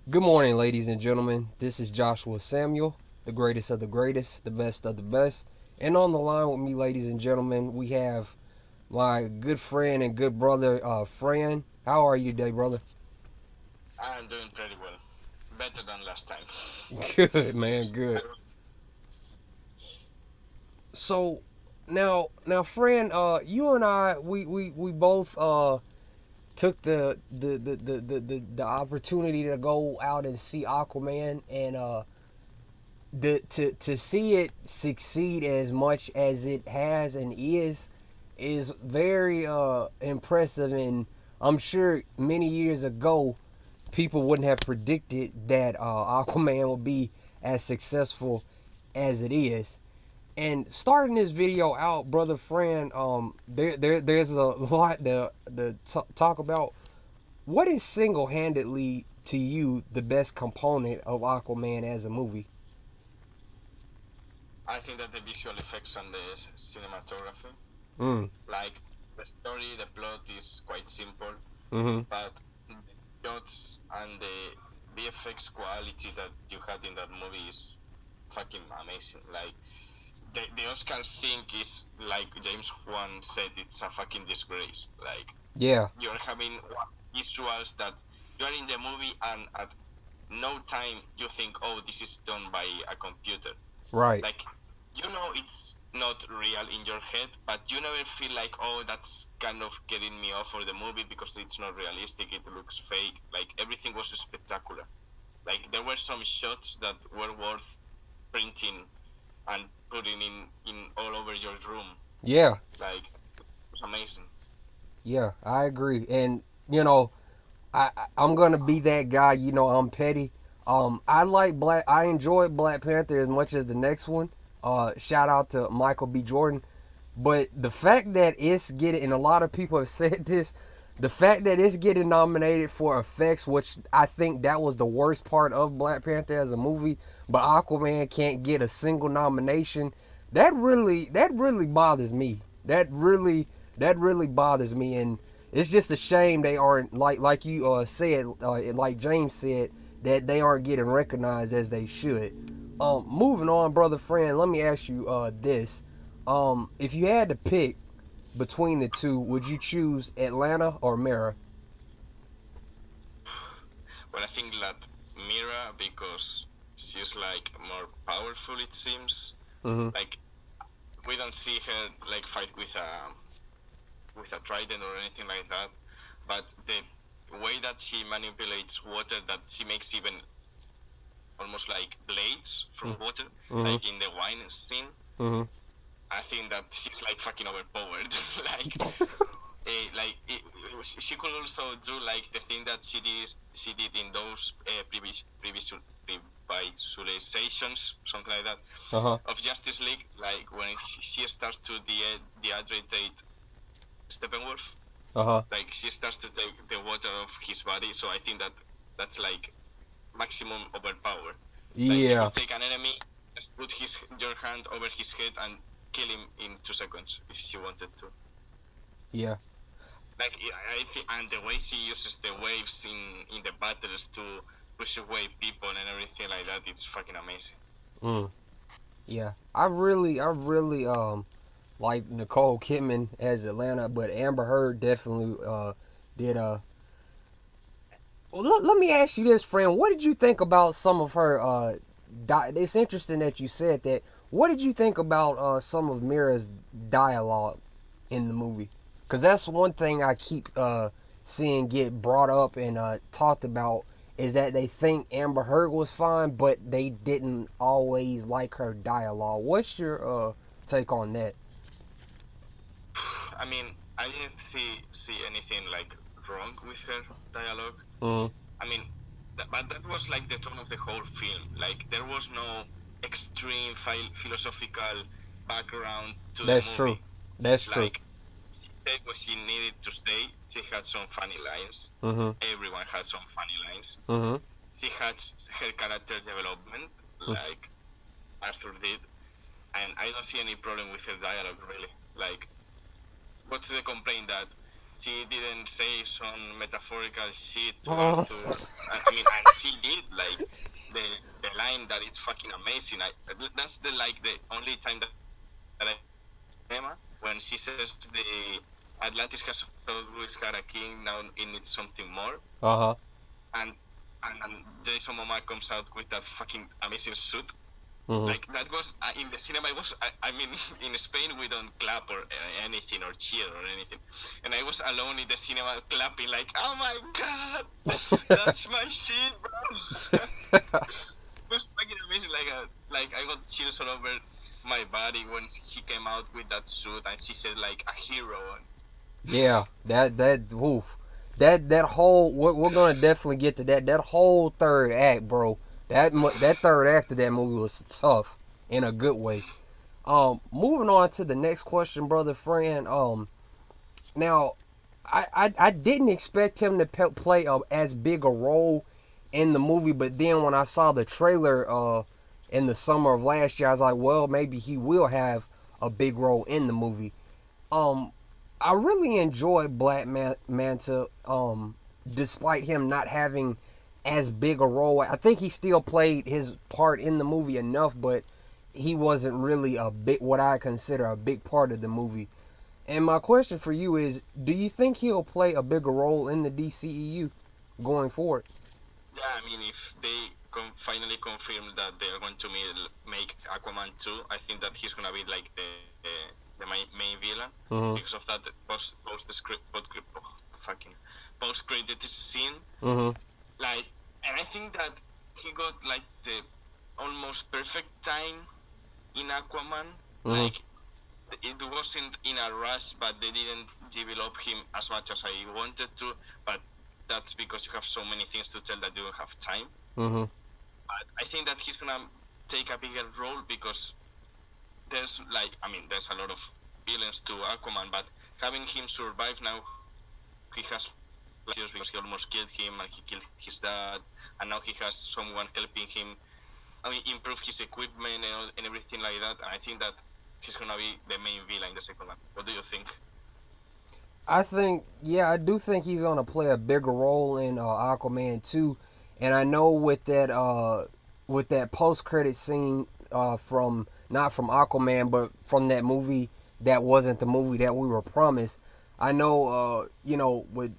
Good morning, ladies and gentlemen. This is Joshua Samuel, the greatest of the greatest, the best of the best. And on the line with me, ladies and gentlemen, we have my good friend and good brother, Fran. How are you today, brother? I'm doing pretty well. Better than last time. Good, man, good. So now, Fran, you and I, we both took the opportunity to go out and see Aquaman, and to see it succeed as much as it has and is very impressive. And I'm sure many years ago people wouldn't have predicted that Aquaman would be as successful as it is. And starting this video out, brother Fran, there's a lot to talk about. What is single-handedly to you the best component of Aquaman as a movie? I think that the visual effects and the cinematography, Mm. like the story, the plot is quite simple, Mm-hmm. but the shots and the VFX quality that you had in that movie is fucking amazing. Like the Oscars thing is like James Wan said, it's a fucking disgrace. Like Yeah. you're having visuals that you are in the movie and at no time you think, oh, this is done by a computer. Right. Like, it's not real in your head, but you never feel like, oh, that's kind of getting me off for the movie because it's not realistic, it looks fake. Like, everything was spectacular. Like, there were some shots that were worth printing and putting in all over your room. Yeah. Like, it was amazing. Yeah. I agree. And I'm gonna be that guy. I'm petty. I enjoyed Black Panther as much as the next one. Shout out to Michael B. Jordan. But the fact that it's getting, and a lot of people have said this, the fact that it's getting nominated for effects, which I think that was the worst part of Black Panther as a movie, but Aquaman can't get a single nomination. That really bothers me. That really bothers me, and it's just a shame they aren't like you said, like James said, that they aren't getting recognized as they should. Moving on, brother friend, let me ask you this: if you had to pick between the two, would you choose Atlanta or Mara? Well, I think that Mira, because she's like more powerful, it seems. Mm-hmm. Like, we don't see her like fight with a trident or anything like that, but the way that she manipulates water, that she makes even almost like blades from water, Mm-hmm. like in the wine scene. Mm-hmm. I think that she's like fucking overpowered. like, she could also do like the thing that she did in those previous visualizations, something like that, Uh huh. of Justice League. Like when she starts to dehydrate Steppenwolf, Uh huh. like she starts to take the water off his body. So I think that that's like maximum overpower. Like you Yeah. could take an enemy, just put your hand over his head and kill him in 2 seconds if she wanted to. Yeah. Like I think, and the way she uses the waves in the battles to push away people and everything like that, it's fucking amazing. Mm. Yeah. I really like Nicole Kidman as Atlanta, but Amber Heard definitely did. Well, let me ask you this, friend. What did you think about some of her? It's interesting that you said that. What did you think about some of Mira's dialogue in the movie? Because that's one thing I keep seeing get brought up and talked about is that they think Amber Heard was fine, but they didn't always like her dialogue. What's your take on that? I mean, I didn't see anything like wrong with her dialogue. Mm, I mean, but that was like the tone of the whole film. Like there was no extreme philosophical background to the that's true. movie. That's true. Like she said what she needed to say. She had some funny lines. Mm-hmm. Everyone had some funny lines. Mm-hmm. She had her character development, like Arthur did, and I don't see any problem with her dialogue really. Like, what's the complaint that she didn't say some metaphorical shit to Uh, Arthur. I mean, and she did like the the line that is fucking amazing. That's the like the only time that I cinema when she says the Atlantis has always had a king. Now it needs something more. huh. And Jason Momoa comes out with that fucking amazing suit. Hmm. Like that was in the cinema. It was I mean in Spain we don't clap or anything or cheer or anything, and I was alone in the cinema clapping like, oh my god, that's my shit, bro. It was fucking amazing. Like I got chills all over my body when he came out with that suit and she said like a hero. Yeah, that woof. That whole we're gonna definitely get to that. That whole third act, bro. That third act of that movie was tough in a good way. Moving on to the next question, brother Fran. Now I didn't expect him to play as big a role in the movie, but then when I saw the trailer in the summer of last year, I was like, well, maybe he will have a big role in the movie. Um, I really enjoyed Manta. Despite him not having as big a role, I think he still played his part in the movie enough, but he wasn't really a big, what I consider a big part of the movie. And my question for you is, do you think he'll play a bigger role in the DCEU going forward? Yeah, I mean, if they finally confirm that they're going to make Aquaman 2, I think that he's gonna be like the main villain Mm-hmm. because of that fucking post credit scene. Mm-hmm. Like, and I think that he got like the almost perfect time in Aquaman. Mm-hmm. Like, it wasn't in a rush, but they didn't develop him as much as I wanted to. But that's because you have so many things to tell that you don't have time. Mm-hmm. But I think that he's gonna take a bigger role because there's like I mean there's a lot of villains to Aquaman, but having him survive now, he has like because he almost killed him and he killed his dad, and now he has someone helping him. I mean, improve his equipment and everything like that. And I think that he's gonna be the main villain in the second one. What do you think? I think, yeah, I do think he's gonna play a bigger role in Aquaman 2, and I know with that post credit scene from not from Aquaman but from that movie that wasn't the movie that we were promised. I know, with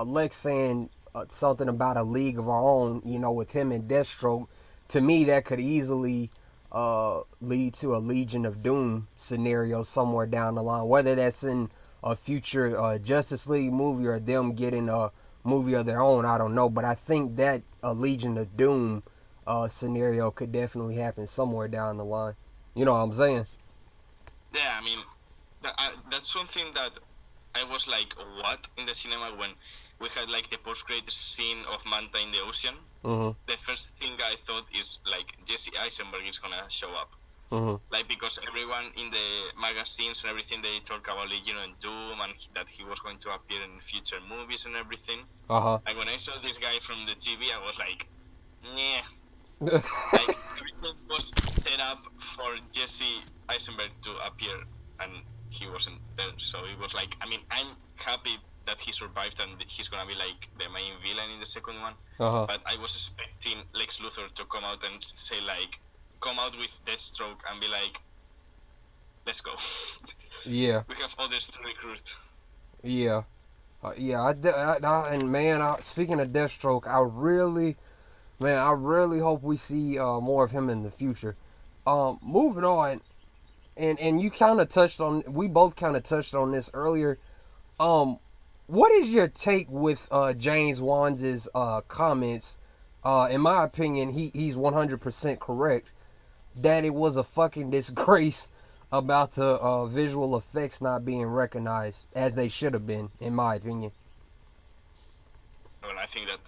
Lex saying something about a league of our own, with him and Deathstroke. To me, that could easily lead to a Legion of Doom scenario somewhere down the line, whether that's in a future Justice League movie or them getting a movie of their own. I don't know, but I think that a Legion of Doom scenario could definitely happen somewhere down the line. You know what I'm saying? Yeah, I mean, that's something that I was like, what in the cinema when we had like the post-credit scene of Manta in the ocean. Mm-hmm. The first thing I thought is like Jesse Eisenberg is gonna show up. Mm-hmm. Like because everyone in the magazines and everything they talk about Legion and Doom and that he was going to appear in future movies and everything. Uh And when I saw this guy from the TV, I was like, yeah. huh. Like everything was set up for Jesse Eisenberg to appear, and he wasn't there. So it was like, I mean, I'm happy that he survived and he's gonna be like the main villain in the second one. Uh huh. But I was expecting Lex Luthor to come out and say like, come out with Deathstroke and be like, let's go. Yeah. We have others to recruit. Yeah. Yeah. And man, speaking of Deathstroke, I really hope we see more of him in the future. Moving on, and you kind of touched on, we both kind of touched on this earlier. Um, what is your take with James Wan's comments? In my opinion, he's 100% correct that it was a fucking disgrace about the visual effects not being recognized as they should have been, in my opinion. Well, I think that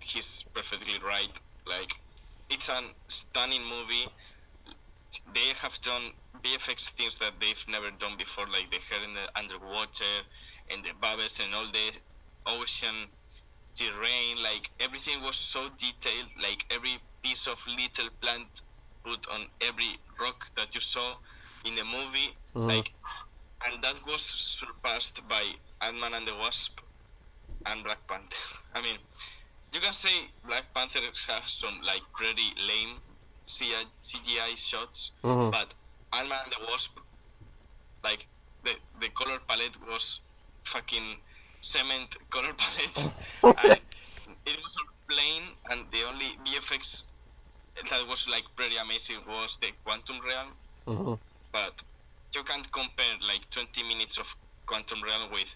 he's perfectly right. Like, it's a stunning movie. They have done VFX things that they've never done before, like the hair in the underwater and the bubbles and all the ocean terrain. Like everything was so detailed. Like every piece of little plant put on every rock that you saw in the movie. Mm-hmm. Like and that was surpassed by Ant-Man and the Wasp and Black Panther. I mean, you can say Black Panther has some like pretty lame CGI shots, Mm-hmm. but Ant-Man and the Wasp, like the color palette was fucking cement color palette, and it was all plain, and the only VFX that was like pretty amazing was the Quantum Realm, Mm-hmm. but you can't compare like 20 minutes of Quantum Realm with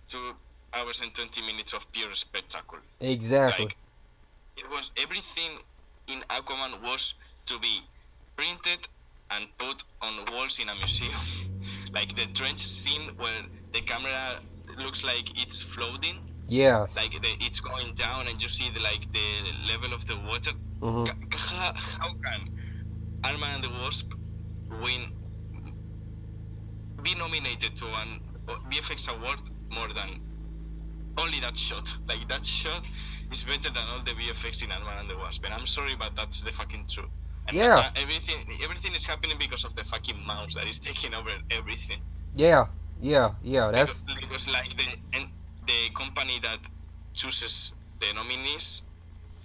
2 hours and 20 minutes of pure spectacle. Exactly. Like it was everything in Aquaman was to be printed and put on walls in a museum. Like the trench scene where the camera looks like it's floating, Yes. like it's going down and you see the level of the water. Mm-hmm. How can Ant-Man and the Wasp win, be nominated to an VFX award more than only that shot? Like that shot is better than all the VFX in Ant-Man and the Wasp. And I'm sorry, but that's the fucking truth. And Yeah. everything is happening because of the fucking mouse that is taking over everything. Yeah. Yeah. Yeah. Because, That's because like the company that chooses the nominees,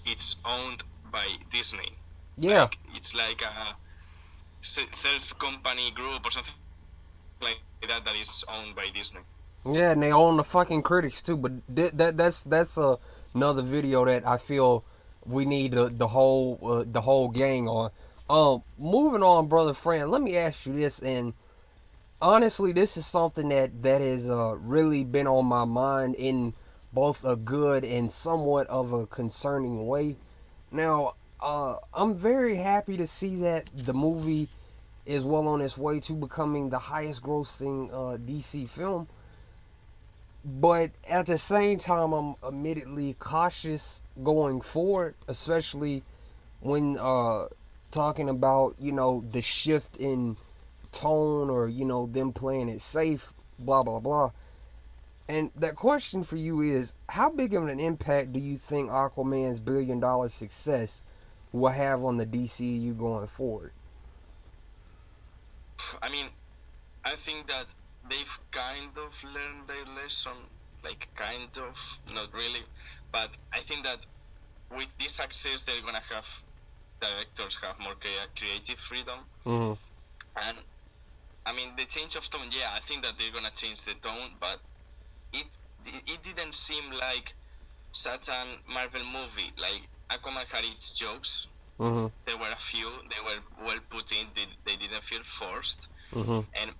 it's owned by Disney. yeah. Like it's like a third company group or something like that is owned by Disney. Yeah, and they own the fucking critics too. But that's another video that I feel we need the whole gang on. Moving on, brother Fran. Let me ask you this, and honestly, this is something that has really been on my mind in both a good and somewhat of a concerning way. Now, I'm very happy to see that the movie is well on its way to becoming the highest grossing DC film. But at the same time, I'm admittedly cautious going forward, especially when talking about, the shift in tone, or, them playing it safe, blah, blah, blah. And that question for you is, how big of an impact do you think Aquaman's $1 billion success will have on the DCU going forward? I mean, I think that they've kind of learned their lesson, like kind of, not really, but I think that with this success, they're gonna have directors have more creative freedom, Mm-hmm. and I mean the change of tone. Yeah, I think that they're gonna change the tone, but it it didn't seem like such an Marvel movie. Like Aquaman had its jokes. Mm-hmm. There were a few. They were well put in. They didn't feel forced, Mm-hmm. and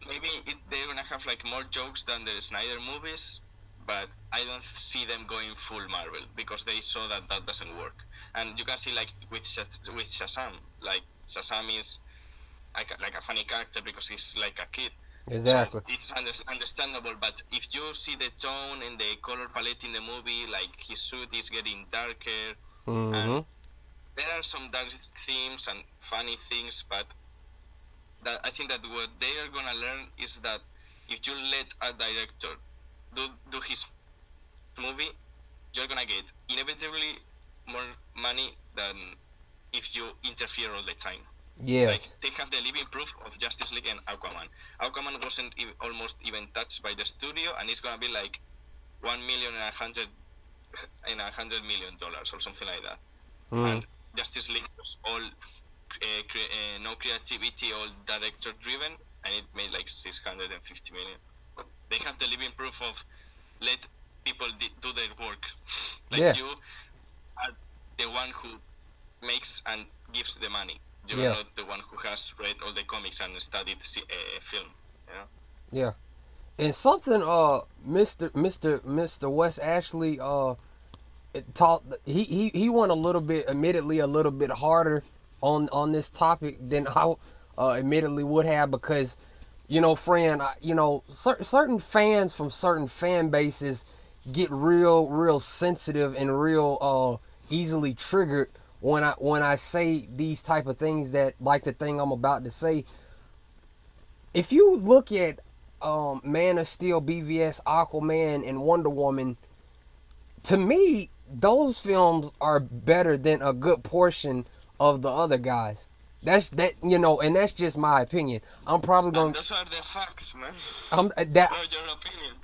maybe they're gonna have like more jokes than the Snyder movies, but I don't see them going full Marvel because they saw that that doesn't work. And you can see like with Shazam, like Shazam is like a funny character because he's like a kid, so Exactly. it's understandable. But if you see the tone and the color palette in the movie, like his suit is getting darker, and Mm-hmm. there are some dark themes and funny things, but that I think that what they are gonna learn is that if you let a director do his movie, you're gonna get inevitably more money than if you interfere all the time. Like Yes. they have the living proof of Justice League and Aquaman. Aquaman wasn't almost even touched by the studio, and it's gonna be like 1 million and $100 million or something like that. Mm. And Justice League was all no creativity, all director driven, and it made like 650 million. They have the living proof of let people do their work. Yeah. Like you are the one who makes and gives the money. You're Yeah. not the one who has read all the comics and studied film. You know? Yeah. And something Mr. West Ashley taught, he went a little bit, admittedly a little bit harder on this topic than I admittedly would have, because Fran, certain fans from certain fan bases get real sensitive and real easily triggered when I say these type of things, that like the thing I'm about to say. If you look at Man of Steel, BVS, Aquaman, and Wonder Woman, to me, those films are better than a good portion of the other guys. That's that, and that's just my opinion. I'm probably And gonna those are the facts, man. It's that not your opinion.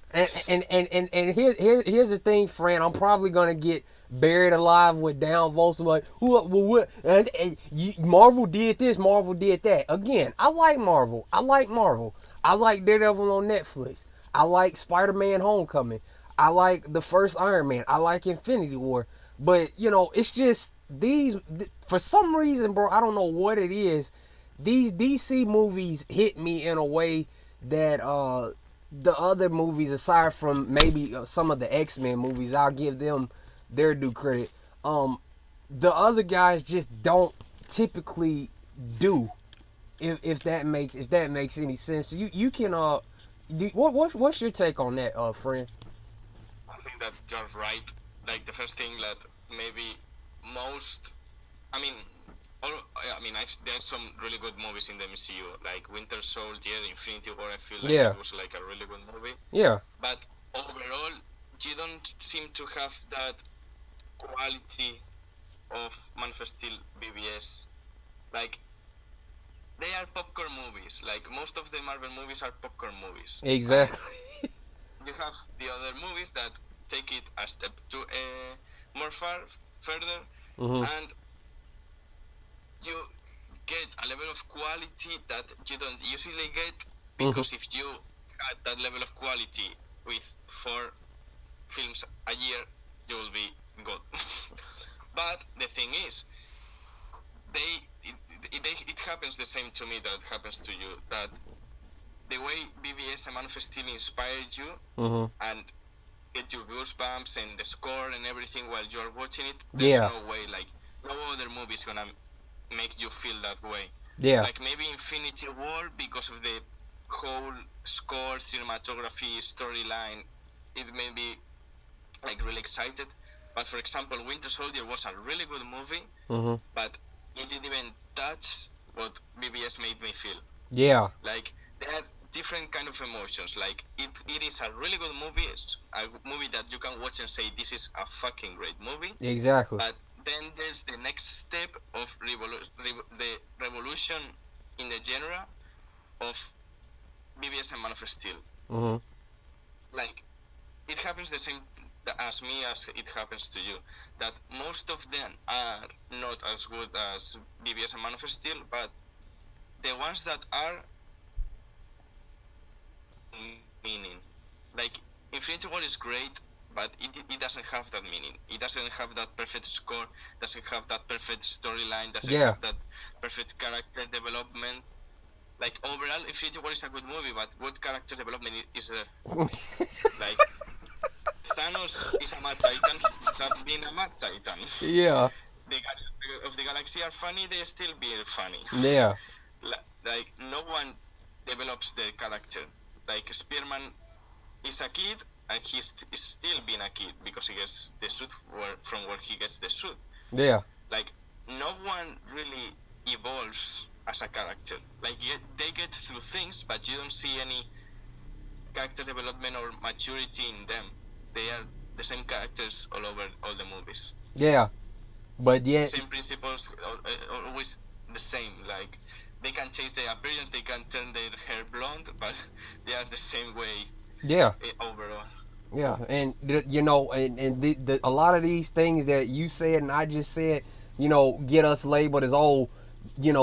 here's the thing, Fran. I'm probably gonna get buried alive with downvotes like what Marvel did this, Marvel did that. Again, I like Marvel. I like Daredevil on Netflix. I like Spider-Man Homecoming. I like the first Iron Man. I like Infinity War. But it's just these for some reason, bro. I don't know what it is. These DC movies hit me in a way that the other movies, aside from maybe some of the X-Men movies, I'll give them their due credit. Um, the other guys just don't typically do. If that makes any sense, you can what's your take on that, friend? I think that you're right. Like the first thing that maybe most, I mean, there's some really good movies in the MCU, like Winter Soldier, Infinity War. I feel like Yeah, it was like a really good movie. yeah, But overall, you don't seem to have that quality of Man of Steel BBS. Like they are popcorn movies. Like most of the Marvel movies are popcorn movies, and exactly. you have the other movies that take it a step to more further, Mhm, and you get a level of quality that you don't usually get, mhm. because if you had that level of quality with 4 films a year, you will be good. But the thing is, it happens the same to me that happens to you. That the way BBS and Man of Steel inspired you Mhm. and get you goosebumps and the score and everything while you're watching it, there's Yeah, no way, like, no other movie is gonna make you feel that way. yeah, Like maybe Infinity War, because of the whole score, cinematography, storyline, it made me like really excited. But for example, Winter Soldier was a really good movie, mhm. but it didn't even touch what BBS made me feel. Yeah, Like there are different kind of emotions. Like it is a really good movie, it's a movie that you can watch and say this is a fucking great movie. exactly. But then there's the next step of the revolution in the genre of BBS and Man of Steel. Mhm. Like it happens the same as me as it happens to you. That most of them are not as good as BBS and Man of Steel, but the ones that are meaning. Like Infinity War is great, but it doesn't have that meaning. It doesn't have that perfect score, doesn't have that perfect storyline, doesn't Yeah. have that perfect character development. Like overall, Infinity War is a good movie, but what character development is there? Like Thanos is a Mad Titan. He's been a Mad Titan. Yeah. The of the galaxy are funny. They still be funny. Yeah. Like no one develops their character. Like Spearman is a kid, and he's still being a kid because he gets the suit from where he gets the suit. Yeah. Like no one really evolves as a character. Like they get through things, but you don't see any character development or maturity in them. They are the same characters all over all the movies. Yeah. But yet, Same principles, always the same. Like they can change their appearance, they can turn their hair blonde, but they are the same way yeah. overall. Yeah, and a lot of these things that you said and I just said, get us labeled as old,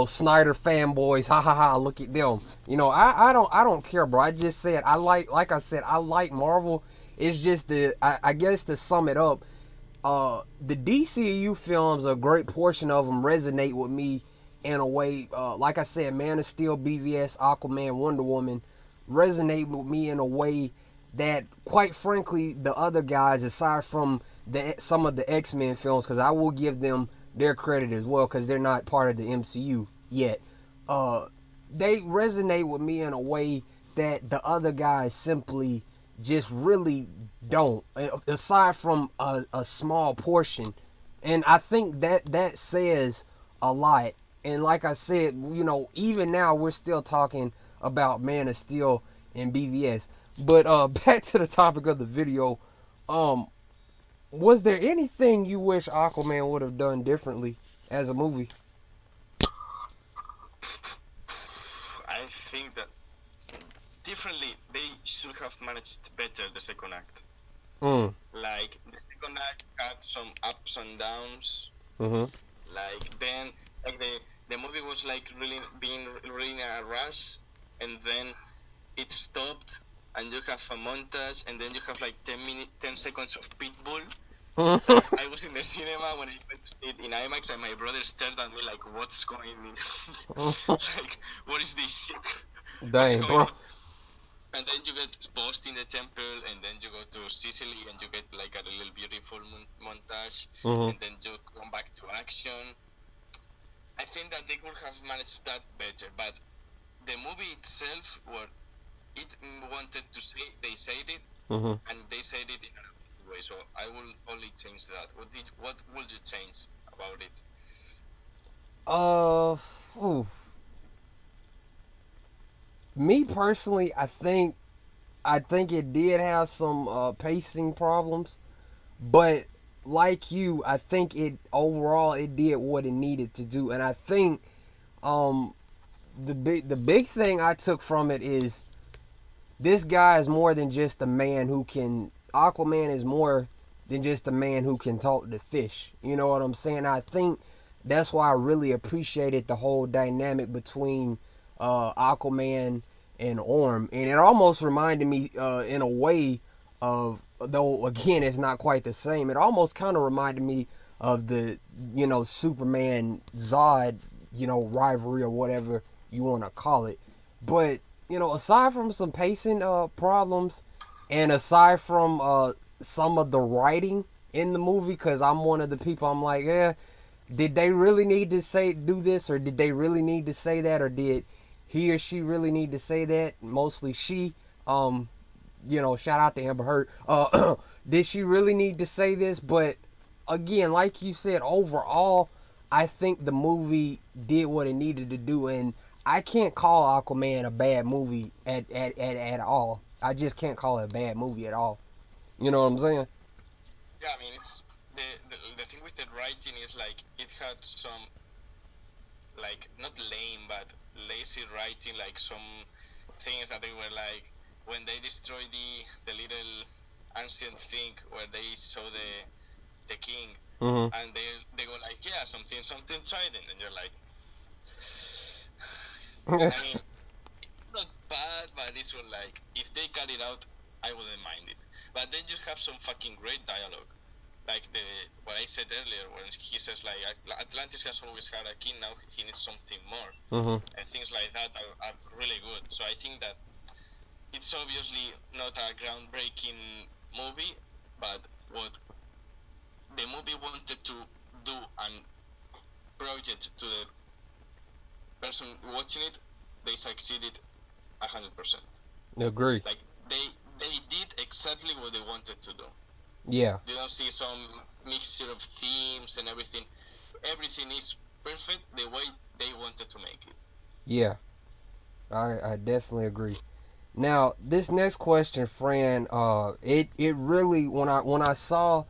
Snyder fanboys. Ha ha ha! Look at them. I don't care, bro. I just said like I said, I like Marvel. It's just I guess to sum it up, the DCU films, a great portion of them resonate with me in a way. Like I said, Man of Steel, BVS, Aquaman, Wonder Woman resonate with me in a way that, quite frankly, the other guys, aside from some of the X-Men films, because I will give them their credit as well, because they're not part of the MCU yet. Uh, they resonate with me in a way that the other guys simply just really don't, aside from a small portion. And I think that says a lot. And like I said, even now we're still talking about Man of Steel and BVS. But back to the topic of the video. Um, was there anything you wish Aquaman would have done differently as a movie? think that differently they should have managed better the second act. Mm. Like the second act had some ups and downs. Mm-hmm. Like then, like the movie was like really being really in a rush, and then it stopped, and you have a montage, and then you have like 10 seconds of Pitbull. Like I was in the cinema when I went to it in IMAX, and my brother stared at me like, "What's going on? Like, what is this shit? What's Dang, going bro. on?" And then you get post in the temple, and then you go to Sicily, and you get like a little beautiful montage, Mm-hmm. and then you come back to action. I think that they could have managed that better, but the movie itself, what it wanted to say, they said it, Mm-hmm. and they said it in a way. So I will only change that. What would you change about it? Uh, oof. Me personally, I think it did have some pacing problems, but like you, I think it overall it did what it needed to do, and I think um the big thing I took from it is this guy is more than just a man who can. Aquaman is more than just a man who can talk to fish. You know what I'm saying? I think that's why I really appreciated the whole dynamic between Aquaman and Orm, and it almost reminded me, in a way, of, though again it's not quite the same. It almost kind of reminded me of the Superman Zod rivalry or whatever you want to call it, but aside from some pacing problems, and aside from some of the writing in the movie, because I'm one of the people, I'm like, yeah, did they really need to do this, or did they really need to say that, or did he or she really need to say that? Mostly she. Shout out to Amber Heard. Did she really need to say this? But again, like you said, overall, I think the movie did what it needed to do, and I can't call Aquaman a bad movie at all. I just can't call it a bad movie at all. You know what I'm saying? Yeah, I mean, it's the thing with the writing is like it had some like not lame but lazy writing, like some things that they were like when they destroy the little ancient thing where they saw the king, Mm-hmm. and they go like, yeah, something trident, and you're like, I mean, not bad, but it's like if they cut it out, I wouldn't mind it. But then you have some fucking great dialogue, like the what I said earlier when he says like Atlantis has always had a king, now he needs something more, Mm-hmm. and things like that are really good. So I think that it's obviously not a groundbreaking movie, but what the movie wanted to do and project to the person watching it, they succeeded 100%. Agree. Like they did exactly what they wanted to do. Yeah. You don't see some mixture of themes and everything. Everything is perfect the way they wanted to make it. Yeah. I definitely agree. Now, this next question, Fran, it really, when I saw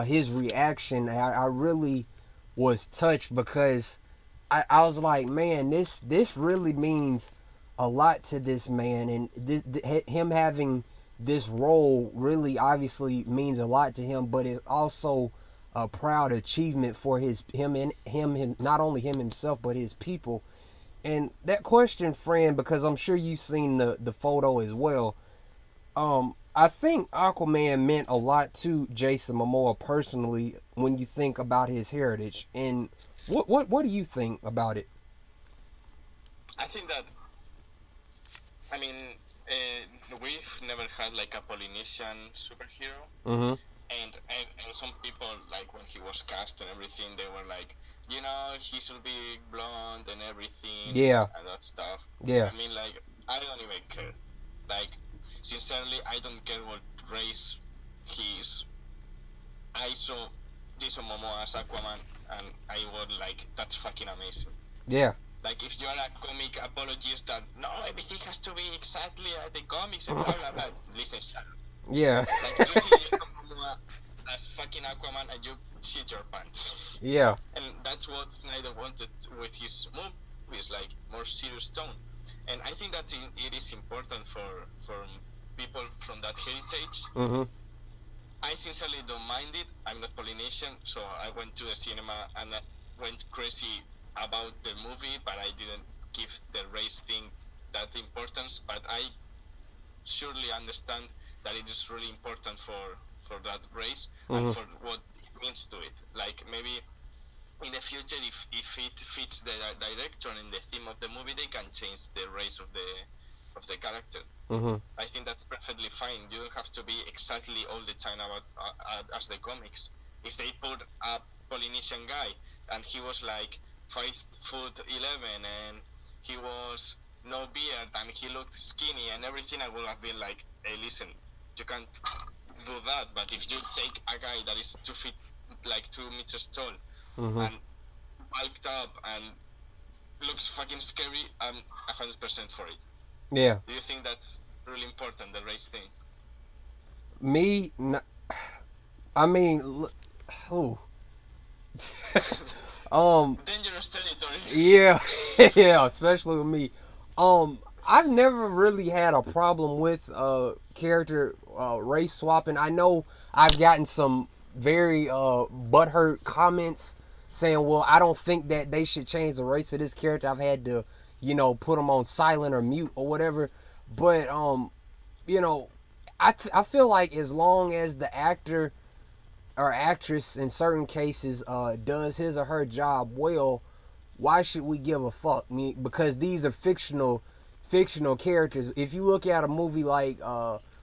his reaction, I really was touched, because I was like, man, this really means a lot to this man, and him having this role really obviously means a lot to him, but it's also a proud achievement for him, not only him himself but his people. And that question, friend, because I'm sure you've seen the photo as well. I think Aquaman meant a lot to Jason Momoa personally when you think about his heritage. And what do you think about it? I think that I mean we've never had like a Polynesian superhero, Mm-hmm. and some people like when he was cast and everything, they were like, he should be blonde and everything Yeah. and that stuff. Yeah. I mean, like, I don't even care. Like, sincerely, I don't care what race he is. I saw Jason Momoa as Aquaman, and I was like, that's fucking amazing. Yeah. Like, if you're a comic apologist that no, everything has to be exactly like the comics and blah blah blah, listen, shut up. Yeah. Like, you see Jason Momoa as fucking Aquaman, and you shit your pants. Yeah. And that's what Snyder wanted with his movies, like more serious tone. And And I think that it is important for people from that heritage. Mm-hmm. I sincerely don't mind it. I'm not Polynesian, so I went to the cinema and I went crazy about the movie, but I didn't give the race thing that importance. But I surely understand that it is really important for that race and Mm-hmm. for what it means to it. Like maybe in the future, if it fits the director and the theme of the movie, they can change the race of the character. Mm-hmm. I think that's perfectly fine. You don't have to be exactly all the time about as the comics. If they put a Polynesian guy and he was like 5'11" and he was no beard and he looked skinny and everything, I would have been like, hey, listen, you can't do that. But if you take a guy that is 2 feet, like 2 meters tall, Mm-hmm. and bulked up and looks fucking scary, I'm 100% for it. Yeah. Do you think that's really important, the race thing? Me, I mean, oh, um, Dangerous territory. yeah, yeah, especially with me. I've never really had a problem with character race swapping. I know I've gotten some very butthurt comments saying, "Well, I don't think that they should change the race of this character." I've had to, put them on silent or mute or whatever. But you know, I feel like as long as the actor or actress in certain cases does his or her job well, why should we give a fuck? I mean, because these are fictional characters. If you look at a movie like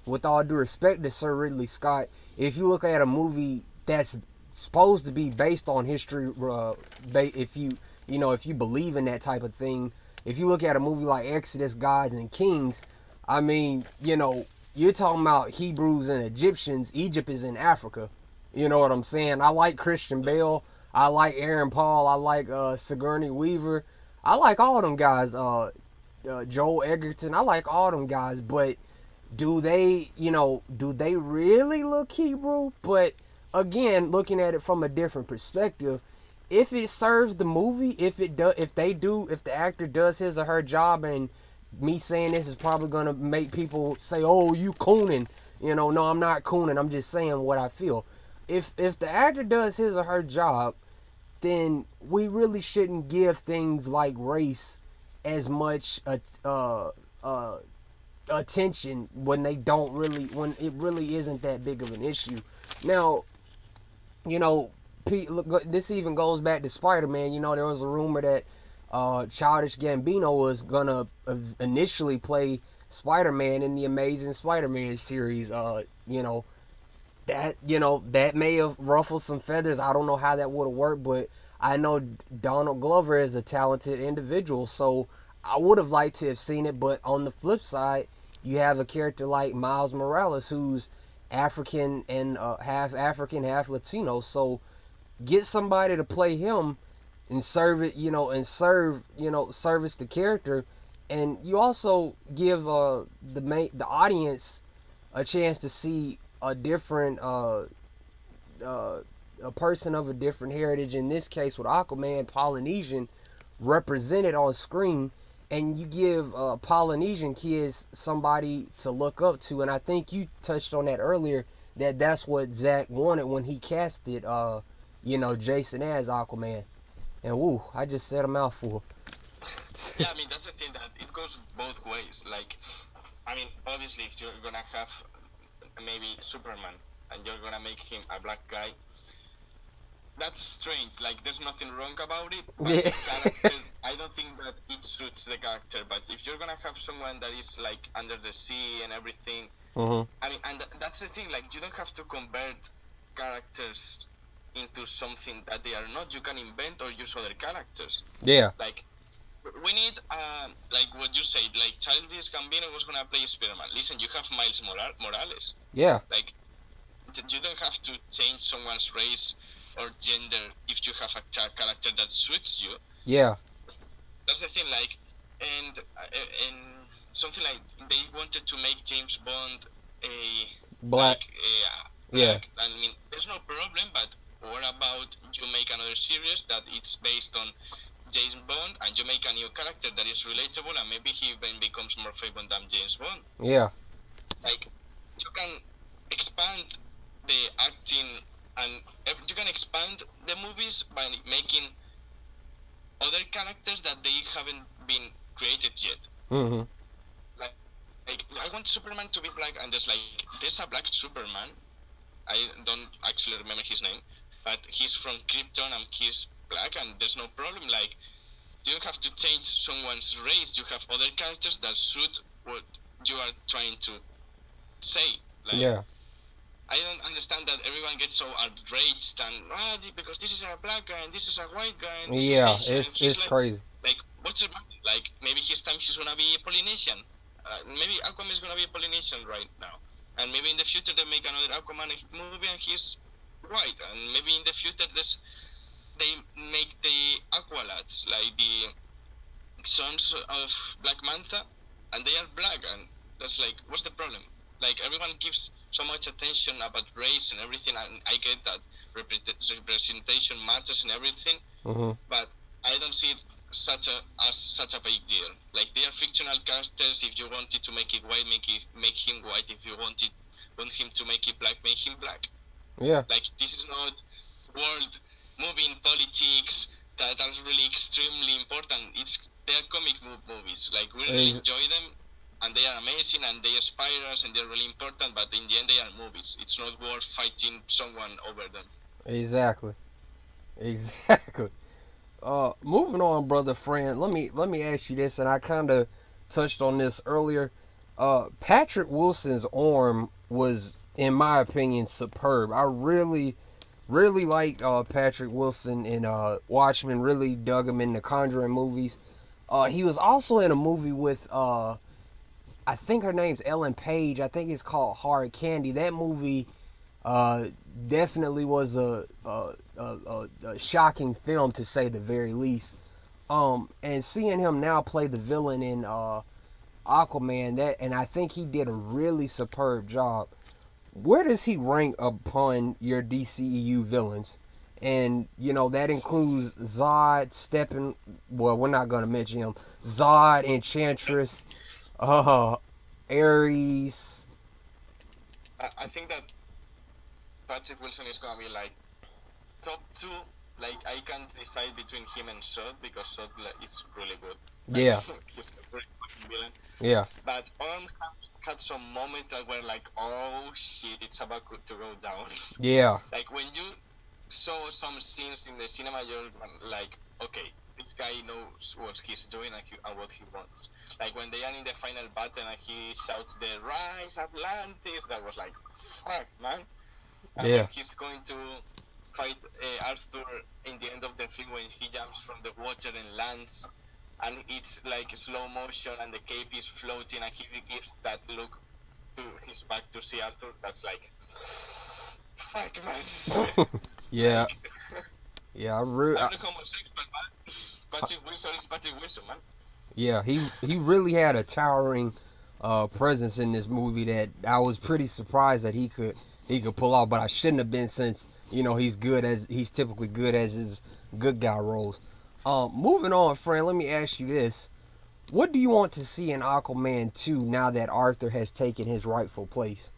with all due respect to Sir Ridley Scott, if you look at a movie that's supposed to be based on history, if if you believe in that type of thing, if you look at a movie like Exodus, Gods and Kings, I mean, you're talking about Hebrews and Egyptians. Egypt is in Africa. You know what I'm saying? I like Christian Bale. I like Aaron Paul. I like Sigourney Weaver. I like all them guys. Joel Edgerton. I like all them guys. But do they really look Hebrew? But again, looking at it from a different perspective, if it serves the movie, if the actor does his or her job, and me saying this is probably gonna make people say, "Oh, you cooning," no, I'm not cooning. I'm just saying what I feel. If the actor does his or her job, then we really shouldn't give things like race as much uh, attention when it really isn't that big of an issue. Now, you know, look, this even goes back to Spider-Man. There was a rumor that Childish Gambino was gonna initially play Spider-Man in the Amazing Spider-Man series. That may have ruffled some feathers. I don't know how that would have worked, but I know Donald Glover is a talented individual, so I would have liked to have seen it. But on the flip side, you have a character like Miles Morales, who's African and half African, half Latino. So get somebody to play him and serve it, service the character, and you also give the audience a chance to see a different uh, a person of a different heritage. In this case, with Aquaman, Polynesian, represented on screen, and you give Polynesian kids somebody to look up to. And I think you touched on that earlier. That's what Zach wanted when he casted, Jason as Aquaman. And woo, I just said a mouthful. Yeah, I mean that's the thing that it goes both ways. Like, I mean, obviously, if you're gonna have maybe Superman and you're gonna make him a black guy, that's strange. Like, there's nothing wrong about it, but Yeah. the character, I don't think that it suits the character. But if you're gonna have someone that is like under the sea and everything, Mhm. I mean, and that's the thing. Like, you don't have to convert characters into something that they are not. You can invent or use other characters. Yeah. Like, we need, like what you said, like Childish Gambino was gonna play Spider-Man. Listen, you have Miles Morales. Yeah. Like, you don't have to change someone's race or gender if you have a character that suits you. Yeah. That's the thing. Like, and something like they wanted to make James Bond a Black. Yeah. black. I mean, there's no problem. But what about you make another series that it's based on James Bond, and you make a new character that is relatable, and maybe he even becomes more famous than James Bond. Yeah. Like, you can expand the acting, and you can expand the movies by making other characters that they haven't been created yet. Mm-hmm. Like I want Superman to be black, and there's a black Superman. I don't actually remember his name, but he's from Krypton and he's black, and there's no problem. Like, you don't have to change someone's race. You have other characters that suit what you are trying to say. Like, Yeah. I don't understand that everyone gets so outraged and because this is a black guy and this is a white guy and this is Yeah. Asian. And he's It's crazy. like, what's the matter? Like, maybe his time he's gonna be Polynesian. Maybe Aquaman is gonna be Polynesian right now, and maybe in the future they make another Aquaman movie and he's white, and maybe in the future they make the Aqualads, like the sons of Black Manta, and they are black, and that's like, what's the problem? Like, everyone gives so much attention about race and everything, and I get that representation matters and everything, Mm-hmm. but I don't see it such a big deal. Like, they are fictional characters. If you wanted to make it white, make him white. If you want him to make it black, make him black. Yeah. Like, this is not world moving politics that are really extremely important. They are comic movies. Like, we really enjoy them, and they are amazing, and they inspire us, and they're really important. But in the end, they are movies. It's not worth fighting someone over them. Exactly. Exactly. Moving on, brother Fran. Let me ask you this, and I kind of touched on this earlier. Patrick Wilson's arm was, in my opinion, superb. I really liked Patrick Wilson in Watchmen. Really dug him in the Conjuring movies. He was also in a movie with I think her name's Ellen Page. I think it's called Hard Candy. That movie definitely was a shocking film, to say the very least. And seeing him now play the villain in Aquaman, and I think he did a really superb job. Where does he rank upon your DCEU villains? And that includes Zod, Well, we're not gonna mention him. Zod, Enchantress, Ares. I think that Patrick Wilson is gonna be like top two. Like, I can't decide between him and Sod, because Sod is really good. Like, Yeah. He's a great fucking villain. Yeah. But Orm had some moments that were like, oh shit, it's about to go down. Yeah. Like, when you saw some scenes in the cinema, you're like, okay, this guy knows what he's doing and what he wants. Like, when they are in the final battle and he shouts the "Rise Atlantis," that was like, fuck, man. And Yeah. when he's going to fight Arthur in the end of the film, when he jumps from the water and lands, and it's like slow motion and the cape is floating, and he gives that look to his back to see Arthur, that's like, fuck, man. Yeah. Like, Yeah. I'm not homosexual, man. Patrick Wilson is Patrick Wilson, man. Yeah. He really had a towering presence in this movie that I was pretty surprised that he could pull off, but I shouldn't have been, since he's typically good as his good guy roles. Moving on, Fran, let me ask you this. What do you want to see in Aquaman 2 now that Arthur has taken his rightful place?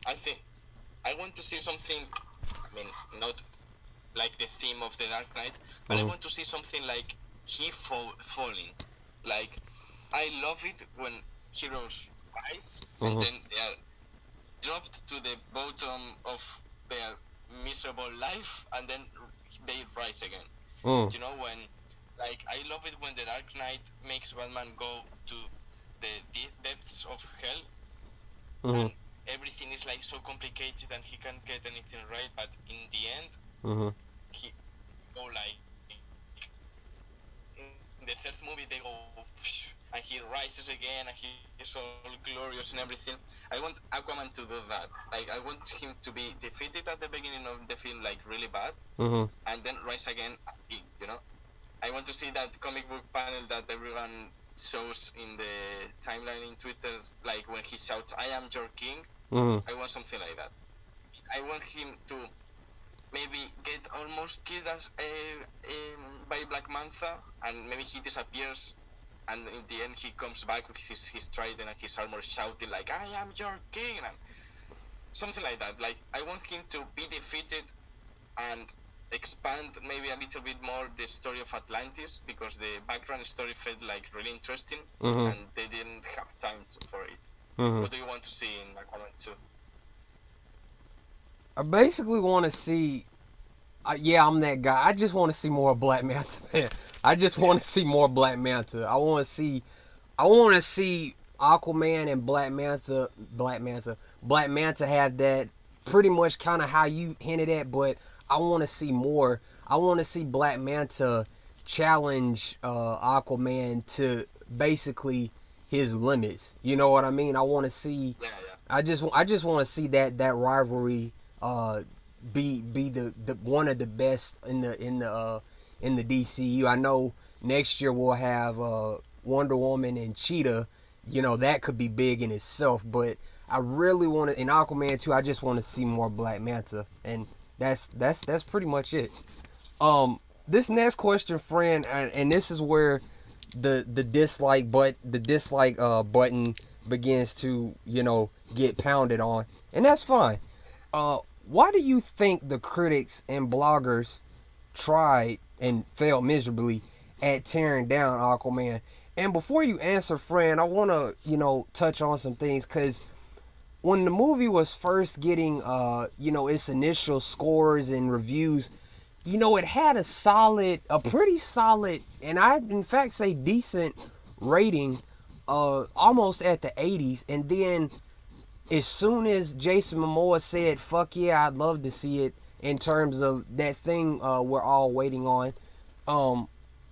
I think I want to see something, I mean, not like the theme of the Dark Knight, but I want to see something like he falling. Like, I love it when heroes rise and then they are dropped to the bottom of their miserable life, and then they rise again. You know, when, like, I love it when the Dark Knight makes Batman go to the depths of hell, and everything is like so complicated and he can't get anything right, but in the end, he go like, in the third movie they go and he rises again and he's all glorious and everything. I want Aquaman to do that. Like, I want him to be defeated at the beginning of the film, like really bad, and then rise again, you know? I want to see that comic book panel that everyone shows in the timeline in Twitter, like when he shouts, "I am your king." I want something like that. I want him to maybe get almost killed as by Black Manta, and maybe he disappears, and in the end he comes back with his trident and his armor, shouting like, "I am your king," and something like that. Like, I want him to be defeated and expand maybe a little bit more the story of Atlantis, because the background story felt like really interesting, Mm-hmm. and they didn't have time for it. Mm-hmm. What do you want to see in Aquaman 2? I basically want to see. Yeah, I'm that guy. I just want to see more Black Manta, man. I just want to see more Black Manta. I want to see. I want to see Aquaman and Black Manta. Black Manta had that pretty much kind of how you hinted at, but I want to see more. I want to see Black Manta challenge Aquaman to basically his limits. You know what I mean? I want to see. Yeah, yeah. I just want to see that rivalry be the one of the best in the DCU. I know next year we'll have Wonder Woman and Cheetah. You know that could be big in itself, but I really want to in Aquaman too. I just want to see more Black Manta, and that's pretty much it. This next question, Fran, and this is where the dislike button begins to get pounded on, and that's fine. Why do you think the critics and bloggers tried and failed miserably at tearing down Aquaman? And before you answer, Fran, I want to touch on some things because when the movie was first getting its initial scores and reviews, it had a pretty solid, and I in fact say decent rating, almost at the 80s, and then as soon as Jason Momoa said, "Fuck yeah, I'd love to see it," in terms of that thing we're all waiting on,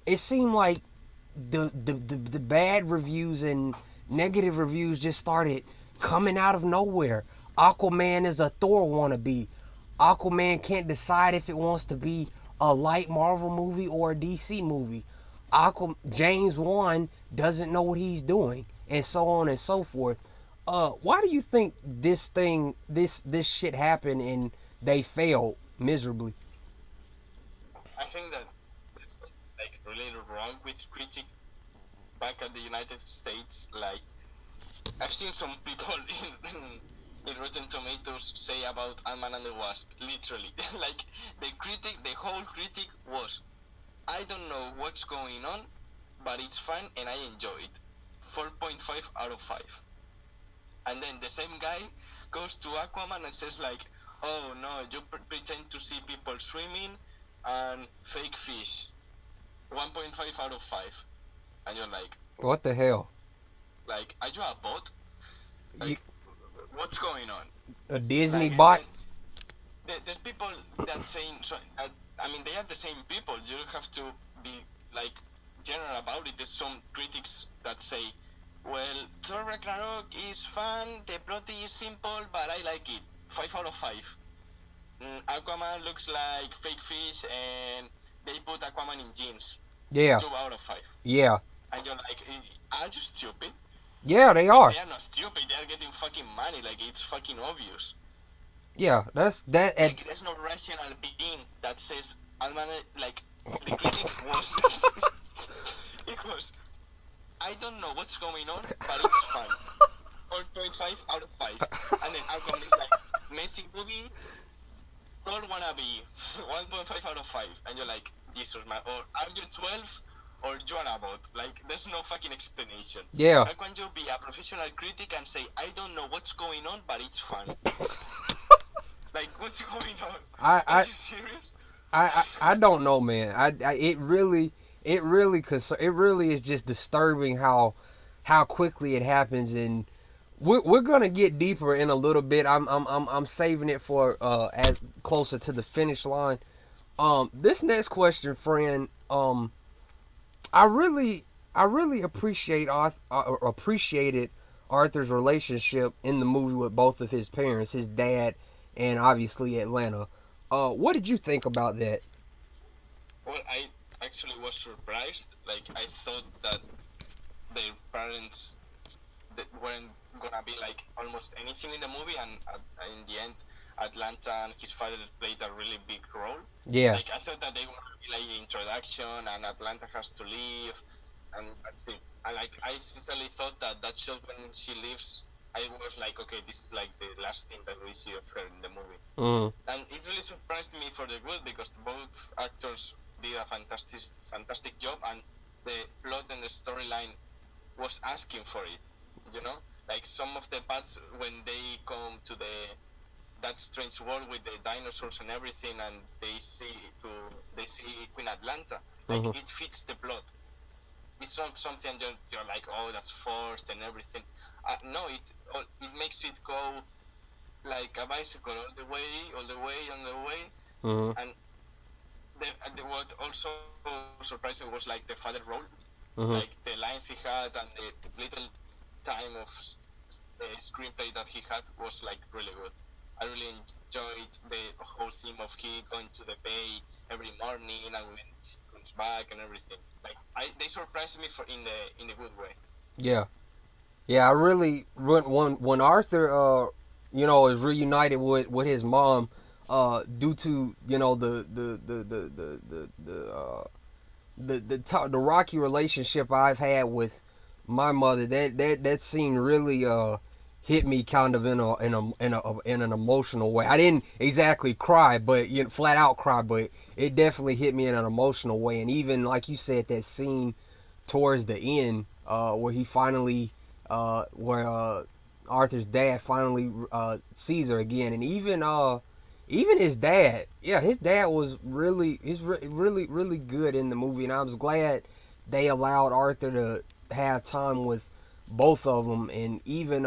it seemed like the bad reviews and negative reviews just started coming out of nowhere. Aquaman is a Thor wannabe. Aquaman can't decide if it wants to be a light Marvel movie or a DC movie. James Wan doesn't know what he's doing, and so on and so forth. Why do you think this shit happened and they failed miserably? I think that there's like really wrong with critic back at the United States. Like, I've seen some people in Rotten Tomatoes say about Ant-Man and the Wasp, literally. Like, the whole critic was, "I don't know what's going on, but it's fun and I enjoy it. 4.5 out of 5. And then the same guy goes to Aquaman and says like, "Oh no, you pretend to see people swimming and fake fish. 1.5 out of 5." And you're What the hell? are you a bot? You, Like, what's going on? a Disney Like, bot? there's people that saying, so, I mean, they are the same people. You don't have to be like general about it. There's some critics that say, "Well, Thor Ragnarok is fun, the plot is simple, but I like it. 5 out of 5. Aquaman looks like fake fish, and they put Aquaman in jeans. Yeah, 2 out of 5. yeah, And you're like, "Are you stupid?" yeah. They Like, are. they are not stupid. They are getting fucking money. Like, it's fucking obvious. Yeah, that's that. Like, there's no rational being that says, Alman, like, the critic was, it was, "I don't know what's going on, but it's fun. 4.5 out of 5. And then Aquaman is like, "Messi movie, Thor wannabe, 1.5 out of 5. And you're like, "Jesus, man, or are you 12? Or you are about?" Like, there's no fucking explanation. Yeah, How can you be a professional critic and say, "I don't know what's going on, but it's fun"? Like, what's going on? I Are I you serious? I don't know, man. It really is just disturbing how quickly it happens, and we're gonna get deeper in a little bit. I'm saving it for as closer to the finish line. This next question, friend. I really appreciated Arthur's relationship in the movie with both of his parents, his dad, and obviously Atlanta. What did you think about that? Well, I actually was surprised. Like, I thought that their parents weren't gonna be like almost anything in the movie, and in the end, Atlanta and his father played a really big role. Yeah, Like, I thought that they were gonna be like the production, and Atlanta has to leave, and that's it. And like I sincerely thought that that shot when she leaves, I was like, okay, this is like the last thing that we see of her in the movie. Mm. And it really surprised me for the good because both actors did a fantastic job, and the plot and the storyline was asking for it. You know, like some of the parts when they come to that strange world with the dinosaurs and everything, and to they see Queen Atlanta. Like Mm-hmm. it fits the plot. It's not something you're like, oh, that's forced and everything. No, it makes it go like a bicycle all the way, all the way, all the way. Mm-hmm. And what also surprising was like the father role, like Mm-hmm. the lines he had and the little time of screenplay that he had was like really good. I really enjoyed the whole theme of he going to the bay every morning and when he comes back and everything. Like they surprised me in the good way. Yeah. Yeah, I really when Arthur is reunited with his mom due to the rocky relationship I've had with my mother, that scene really hit me kind of in an emotional way. I didn't exactly cry, but flat out cry, but it definitely hit me in an emotional way. And even like you said, that scene towards the end where he finally where Arthur's dad finally sees her again, and even his dad, yeah, his dad was really good in the movie, and I was glad they allowed Arthur to have time with both of them, and even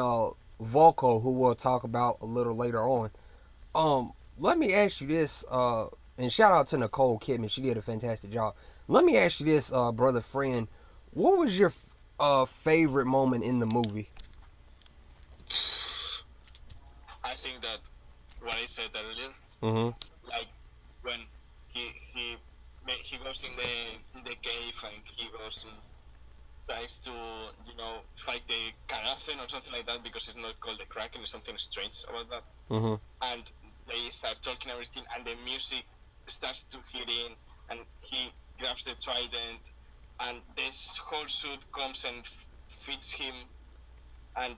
Volko, who we'll talk about a little later on. Let me ask you this, and shout out to Nicole Kidman, she did a fantastic job. Let me ask you this, brother friend, what was your favorite moment in the movie? I think that what I said earlier, Mm-hmm. like when he he he goes in the cave and he goes and tries to fight the Karathen or something like that because it's not called the Kraken. There's something strange about that. Mm-hmm. And they start talking everything, and the music starts to hit in, and he grabs the trident, and this whole suit comes and fits him, and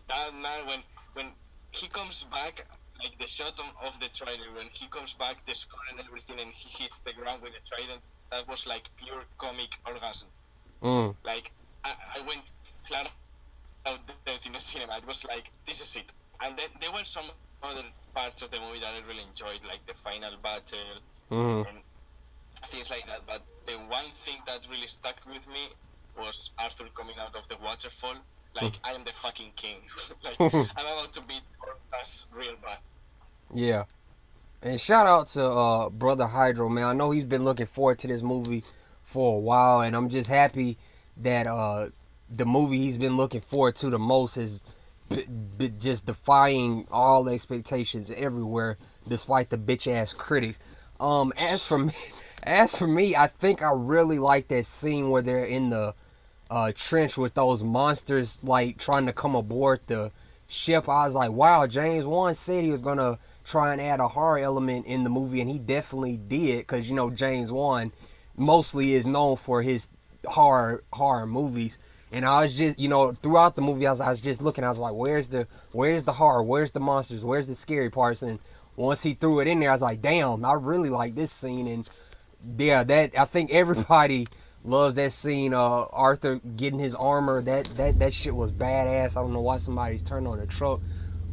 that man when he comes back, like the shot of the trident when he comes back, the score and everything, and he hits the ground with the trident, that was like pure comic orgasm. Mm. Like I went flat out there in the cinema. It was like this is it. And then there were some other parts of the movie that I really enjoyed, like the final battle and Mm-hmm. things like that. But the one thing that really stuck with me was Arthur coming out of the waterfall. Like I am the fucking king. Like I'm about to beat Orcas real bad. Yeah. And shout out to brother Hydro, man. I know he's been looking forward to this movie for a while, and I'm just happy that the movie he's been looking forward to the most is just defying all expectations everywhere, despite the bitch ass critics. As for me, as for me, I think I really like that scene where they're in the trench with those monsters like trying to come aboard the ship. I was like, wow, James Wan said he was gonna try and add a horror element in the movie, and he definitely did, because James Wan mostly is known for his horror movies. And I was just, throughout the movie, I was just looking. I was like, where's the horror? Where's the monsters? Where's the scary parts? And once he threw it in there, I was like, damn, I really like this scene. And yeah, that I think everybody loves that scene. Arthur getting his armor. That shit was badass. I don't know why somebody's turned on the truck.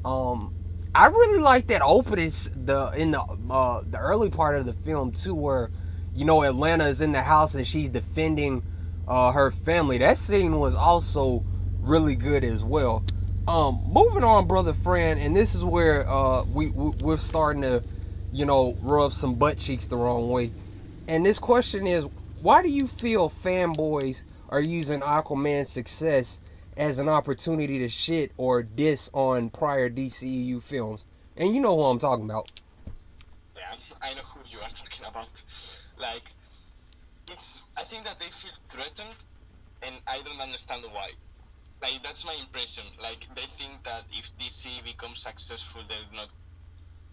Um, I really like that opening the early part of the film too, where Atlanta is in the house and she's defending her family. That scene was also really good as well. Moving on, brother Fran, and this is where we're starting to rub some butt cheeks the wrong way. And this question is, why do you feel fanboys are using Aquaman's success as an opportunity to shit or diss on prior DCEU films? And you know who I'm talking about. Yeah, I know who you are talking about. Like I think that they feel threatened, and I don't understand why. Like that's my impression. Like they think that if DC becomes successful, they're not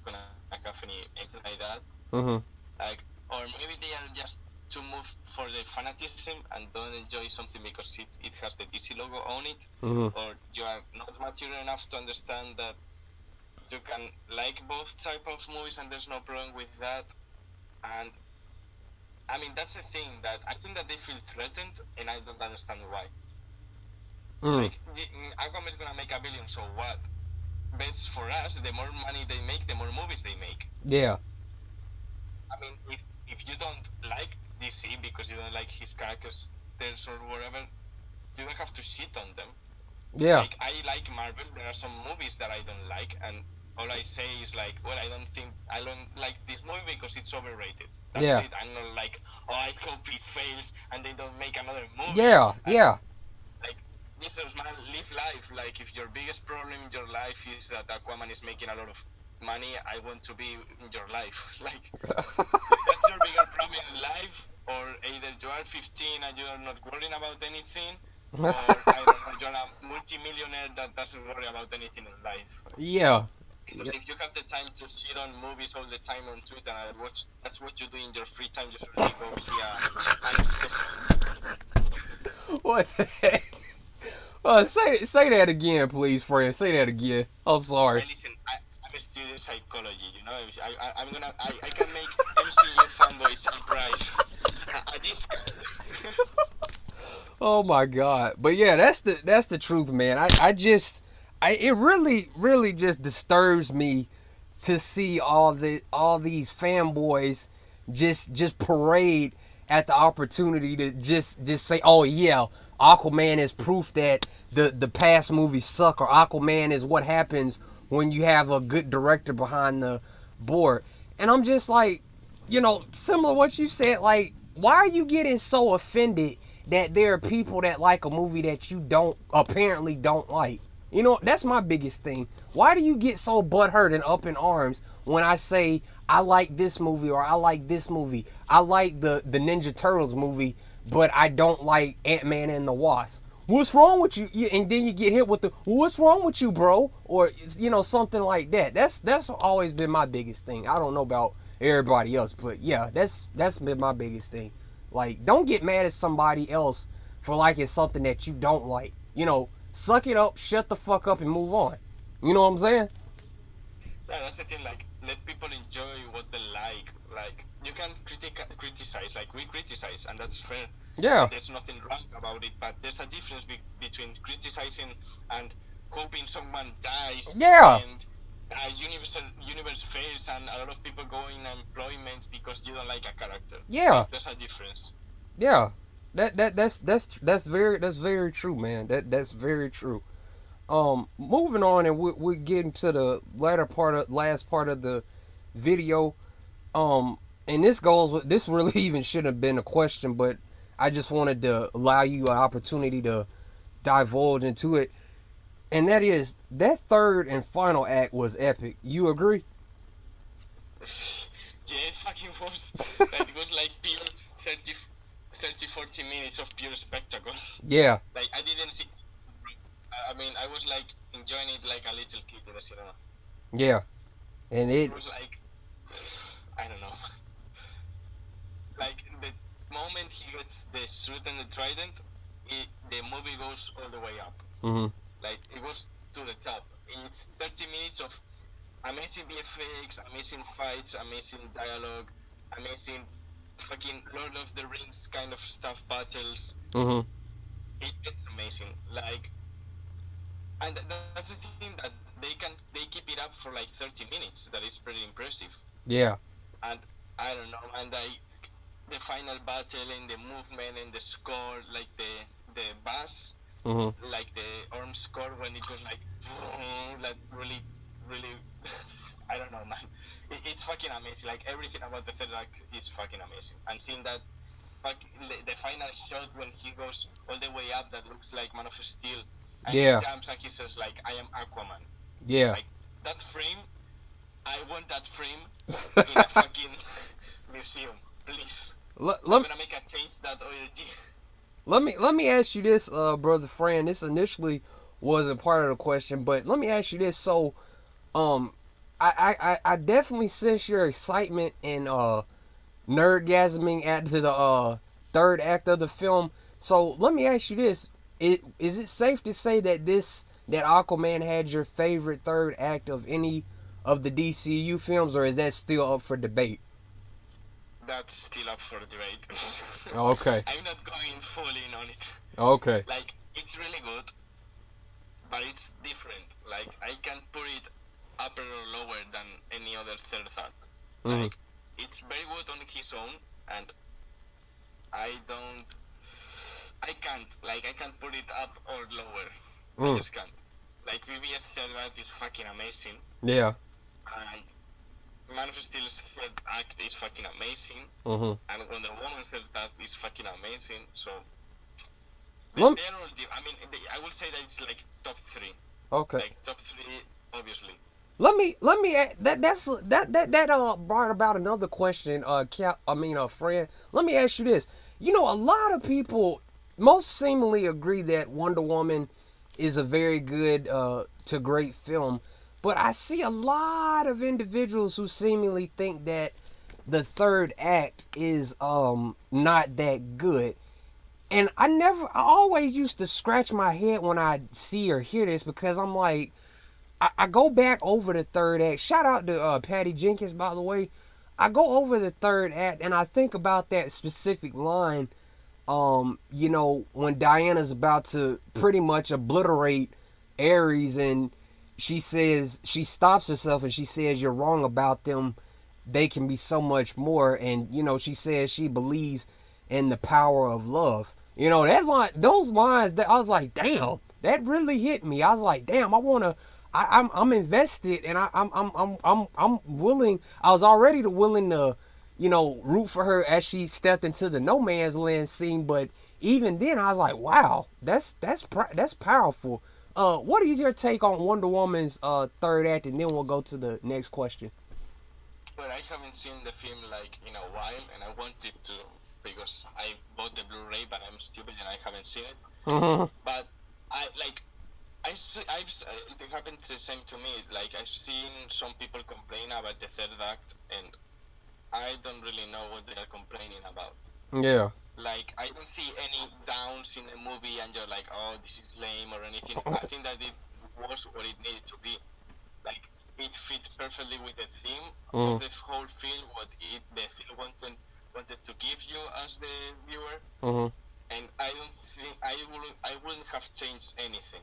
gonna have anything like that. Mm-hmm. Like or maybe they are just too moved for the fanatism and don't enjoy something because it has the DC logo on it, Mm-hmm. or you are not mature enough to understand that you can like both type of movies and there's no problem with that. And I mean that's the thing that I think that they feel threatened and I don't understand why. Mm. Like Aquaman is gonna make a billion, so what? Best for us, the more money they make, the more movies they make. Yeah. I mean, if you don't like DC because you don't like his characters or whatever, you don't have to shit on them. Yeah. Like I like Marvel. There are some movies that I don't like, and all I say is like, well, I don't like this movie because it's overrated. That's Yeah. it. I'm not like, oh, I hope it fails and they don't make another movie. Yeah. And Yeah. like, listeners, man, live life. Like, if your biggest problem in your life is that Aquaman is making a lot of money, I want to be in your life. Like, if that's your bigger problem in life, or either you are 15 and you are not worrying about anything, or I don't know, you're a multimillionaire that doesn't worry about anything in life. Yeah. Because if you have the time to shit on movies all the time on Twitter and watch, that's what you do in your free time, you should really go see an special. What the heck? Say that again, please, friend. Say that again. I'm sorry. Hey, listen, I'm a student psychology, you know. I can make MCU fanboys surprise. A discount. Oh my god. But yeah, that's the truth, man. It really just disturbs me to see all these fanboys just parade at the opportunity to just say, "Oh yeah, Aquaman is proof that the past movies suck," or "Aquaman is what happens when you have a good director behind the board." And I'm just like, similar to what you said, like, why are you getting so offended that there are people that like a movie that you don't like? That's my biggest thing. Why do you get so butthurt and up in arms when I say I like this movie or I like this movie? I like the Ninja Turtles movie, but I don't like Ant-Man and the Wasp. What's wrong with you? And then you get hit with what's wrong with you, bro? Or something like that. That's always been my biggest thing. I don't know about everybody else, but yeah, that's been my biggest thing. Like, don't get mad at somebody else for liking something that you don't like. Suck it up, shut the fuck up, and move on. You know what I'm saying? Yeah, that's the thing. Like, let people enjoy what they like. Like, you can criticize, like we criticize, and that's fair. Yeah. And there's nothing wrong about it. But there's a difference between criticizing and hoping someone dies. Yeah. And universe fails, and a lot of people go in employment because you don't like a character. Yeah. Like, there's a difference. Yeah. That's very true, man. That's very true. Moving on, and we're getting to the last part of the video. And this really even shouldn't have been a question, but I just wanted to allow you an opportunity to divulge into it. And that is, that third and final act was epic. You agree? Yeah, it fucking was. It was like pure 40 minutes of pure spectacle. Yeah. Like, I didn't see. I mean, I was like enjoying it like a little kid in the cinema. Yeah. And It was like, I don't know. Like, the moment he gets the suit and the trident, the movie goes all the way up. Mhm. Like, it was to the top. It's 30 minutes of amazing VFX, amazing fights, amazing dialogue, amazing fucking Lord of the Rings kind of stuff battles. Mhm. It's amazing. Like, and that's the thing that they keep it up for like 30 minutes. That is pretty impressive. Yeah. And I don't know, and the final battle and the movement and the score, like the bass, Mhm. like the arm score when it goes like really, really. I don't know, man. It's fucking amazing. Like, everything about the third act is fucking amazing. And seeing that, the final shot when he goes all the way up, that looks like Man of Steel, and Yeah. he jumps and he says like, "I am Aquaman." Yeah. Like, that frame, I want that frame in a fucking museum, please. let, I'm let, gonna make a change that already. let me ask you this, brother Fran. This initially wasn't part of the question, but let me ask you this. So, um, I definitely sense your excitement and nerdgasming at the third act of the film. So let me ask you this: is it safe to say that that Aquaman had your favorite third act of any of the DCU films, or is that still up for debate? That's still up for debate. Okay. I'm not going full in on it. Okay. Like, it's really good, but it's different. Like, I can't put it upper or lower than any other third act. Mm. Like, it's very good on his own, and I don't. I can't put it up or lower. I Mm. just can't. Like, BBS third act is fucking amazing, Yeah. and Man of Steel's third act is fucking amazing, Mm-hmm. and Wonder Woman's third act is fucking amazing. So Let, they're all. I will say that it's like top three. okay. Like top three, obviously. That brought about another question. Friend. Let me ask you this. You know, a lot of people most seemingly agree that Wonder Woman is a very good to great film, but I see a lot of individuals who seemingly think that the third act is not that good. And I always used to scratch my head when I see or hear this because I'm like, I go back over the third act. Shout out to Patty Jenkins, by the way. I go over the third act and I think about that specific line. When Diana's about to pretty much obliterate Ares, and she stops herself and she says, "You're wrong about them. They can be so much more." And she says she believes in the power of love. That line, those lines, that I was like, damn, that really hit me. I was like, damn, I wanna. I'm invested, and I'm willing. I was already willing to, root for her as she stepped into the no man's land scene. But even then, I was like, wow, that's powerful. What is your take on Wonder Woman's third act, and then we'll go to the next question. Well, I haven't seen the film like in a while, and I wanted to because I bought the Blu-ray, but I'm stupid and I haven't seen it. Mm-hmm. But I like it happened the same to me. Like I've seen some people complain about the third act, and I don't really know what they are complaining about. Yeah. Like I don't see any downs in the movie, and you're like, oh, this is lame or anything. I think that it was what it needed to be. Like it fits perfectly with the theme of Mm-hmm. the whole film, what the film wanted to give you as the viewer, Mm-hmm. and I don't think I wouldn't have changed anything.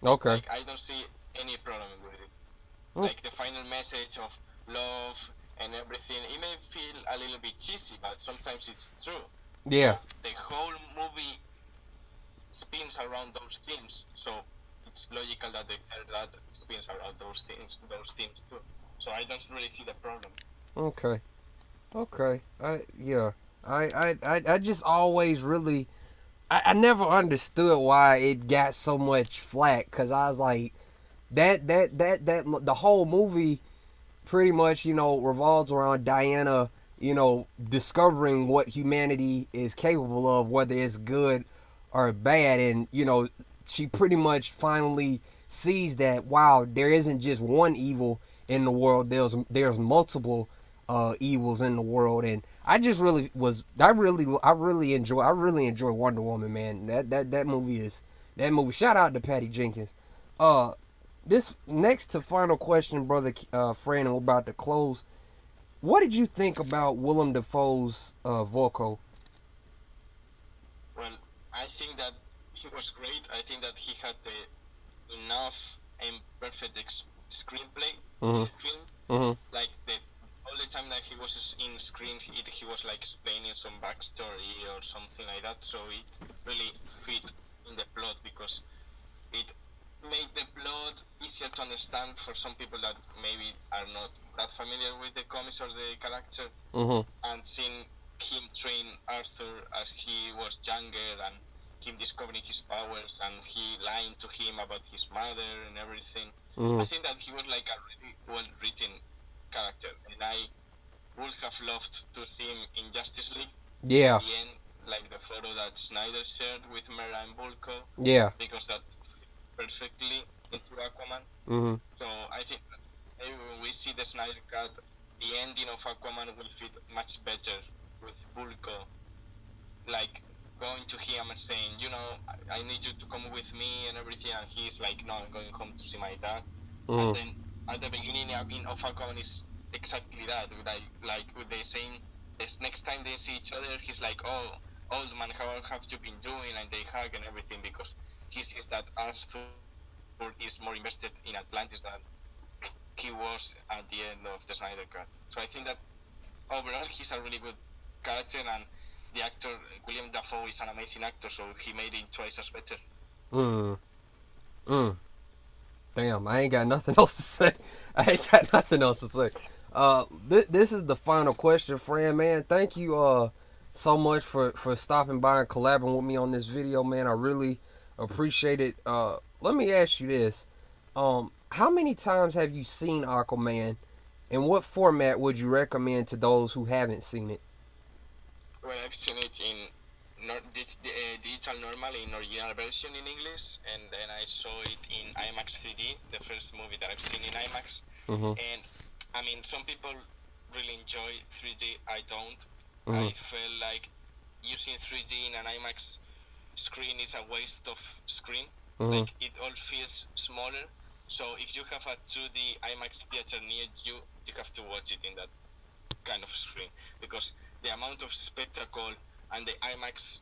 Okay. Like I don't see any problem with it. Mm. Like the final message of love and everything, it may feel a little bit cheesy, but sometimes it's true. Yeah. So the whole movie spins around those themes. So it's logical that the third act spins around those themes too. So I don't really see the problem. Okay. Okay. Yeah. I just always really I never understood why it got so much flack because I was like that the whole movie pretty much revolves around Diana discovering what humanity is capable of, whether it's good or bad, and she pretty much finally sees that wow, there isn't just one evil in the world. There's multiple evils in the world, and I just really was I really enjoy Wonder Woman, man. That movie is that movie. Shout out to Patty Jenkins. Uh, this next to final question, brother Fran, and we're about to close. What did you think about Willem Dafoe's Volko? Well, I think that he was great. I think that he had the enough and perfect screenplay in Mm-hmm. the film. Mm-hmm. Like the all the time that he was in screen, he was like explaining some backstory or something like that. So it really fit in the plot because it made the plot easier to understand for some people that maybe are not that familiar with the comics or the character, Mm-hmm. and seeing him train Arthur as he was younger and him discovering his powers and he lying to him about his mother and everything. Mm-hmm. I think that he was like a really well written character, and I would have loved to see him in Justice League at Yeah. the end, like the photo that Snyder shared with Mera and Bulko, Yeah. because that fit perfectly into Aquaman. Mm-hmm. So I think that maybe when we see the Snyder cut, the ending of Aquaman will fit much better with Bulko, like going to him and saying, I need you to come with me and everything, and he's like, no, I'm going home to see my dad. And Mm. then at the beginning of Aquaman is exactly that, like with they saying, this next time they see each other, he's like, oh, old man, how have you been doing? And they hug and everything because he sees that Arthur is more invested in Atlantis than he was at the end of the Snyder Cut. So I think that overall he's a really good character, and the actor William Dafoe is an amazing actor, so he made it twice as better. Mm. Mm. Damn, I ain't got nothing else to say. I ain't got nothing else to say. This is the final question, Fran. Man, thank you so much for stopping by and collaborating with me on this video, man. I really appreciate it. Let me ask you this: how many times have you seen Aquaman, and what format would you recommend to those who haven't seen it? Well, I've seen it in digital normal in original version in English, and then I saw it in IMAX 3D, the first movie that I've seen in IMAX. Mm-hmm. And I mean, some people really enjoy 3D. I don't. I Mm-hmm. felt like using 3D in an IMAX screen is a waste of screen. Mm-hmm. Like it all feels smaller. So if you have a 2D IMAX theater near you, you have to watch it in that kind of screen because the amount of spectacle and the IMAX,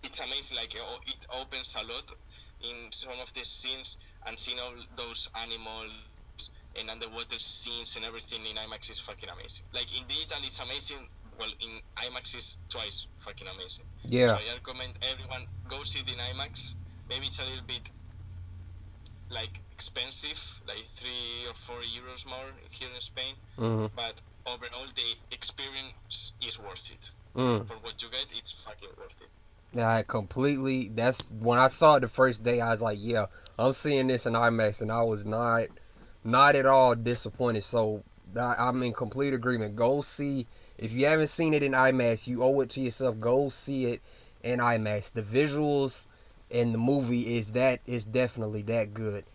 it's amazing. Like it opens a lot in some of the scenes, and seeing all those animals and underwater scenes and everything in IMAX is fucking amazing. Like in digital, it's amazing. Well, in IMAX is twice fucking amazing. So Yeah. I recommend everyone go see it in IMAX. Maybe it's a little bit like expensive, like 3 or 4 euros more here in Spain, Mm-hmm. but overall the experience is worth it. Mm. For what you get, it's fucking worth it. Yeah, I completely. That's when I saw it the first day. I was like, "Yeah, I'm seeing this in IMAX," and I was not at all disappointed. So I'm in complete agreement. Go see if you haven't seen it in IMAX. You owe it to yourself. Go see it in IMAX. The visuals in the movie is definitely that good.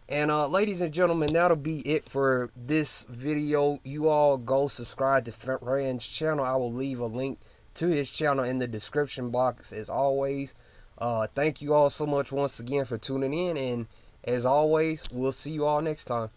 And ladies and gentlemen, that'll be it for this video. You all go subscribe to Fran's channel. I will leave a link to his channel in the description box as always. Thank you all so much once again for tuning in, and as always, we'll see you all next time.